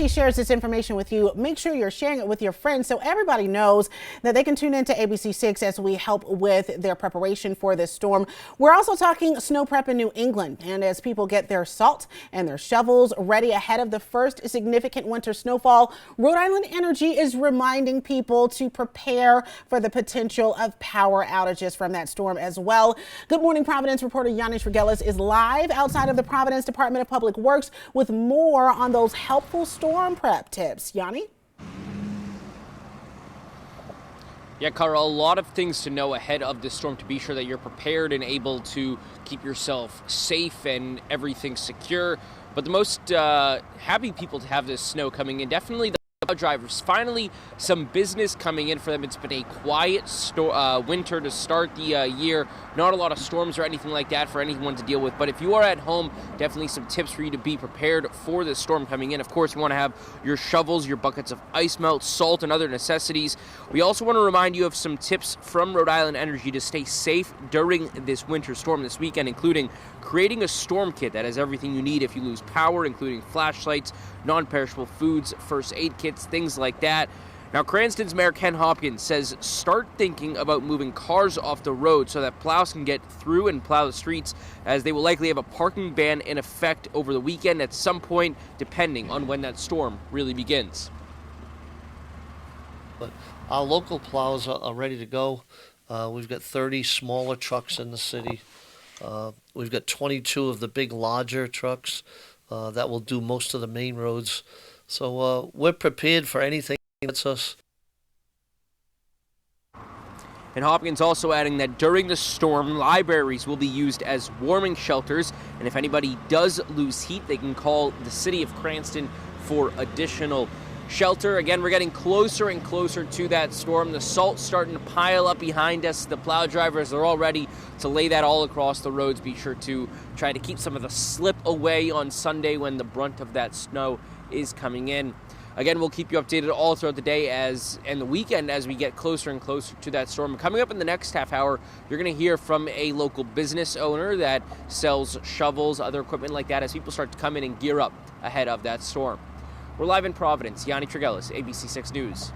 He shares this information with you. Make sure you're sharing it with your friends so everybody knows that they can tune into ABC6 as we help with their preparation for this storm. We're also talking snow prep in New England, and as people get their salt and their shovels ready ahead of the first significant winter snowfall, Rhode Island Energy is reminding people to prepare for the potential of power outages from that storm as well. Good morning, Providence reporter Yanni Tregellis is live outside of the Providence Department of Public Works with more on those helpful storm prep tips. Yanni? Yeah, Carl, a lot of things to know ahead of this storm to be sure that you're prepared and able to keep yourself safe and everything secure. But the most happy people to have this snow coming in, definitely the drivers. Finally, some business coming in for them. It's been a quiet winter to start the year. Not a lot of storms or anything like that for anyone to deal with. But if you are at home, definitely some tips for you to be prepared for this storm coming in. Of course, you want to have your shovels, your buckets of ice melt, salt, and other necessities. We also want to remind you of some tips from Rhode Island Energy to stay safe during this winter storm this weekend, including creating a storm kit that has everything you need if you lose power, including flashlights, non-perishable foods, first aid kits, things like that. Now, Cranston's Mayor Ken Hopkins says start thinking about moving cars off the road so that plows can get through and plow the streets, as they will likely have a parking ban in effect over the weekend at some point, depending on when that storm really begins. But our local plows are ready to go. We've got 30 smaller trucks in the city. We've got 22 of the big, larger trucks that will do most of the main roads. So we're prepared for anything that's us. And Hopkins also adding that during the storm, libraries will be used as warming shelters. And if anybody does lose heat, they can call the city of Cranston for additional shelter. Again, we're getting closer and closer to that storm. The salt's starting to pile up behind us. The plow drivers are all ready to lay that all across the roads. Be sure to try to keep some of the slip away on Sunday when the brunt of that snow is coming in. Again, we'll keep you updated all throughout the day and the weekend as we get closer and closer to that storm. Coming up in the next half hour, you're going to hear from a local business owner that sells shovels, other equipment like that, as people start to come in and gear up ahead of that storm. We're live in Providence. Yanni Tregellis, ABC6 News.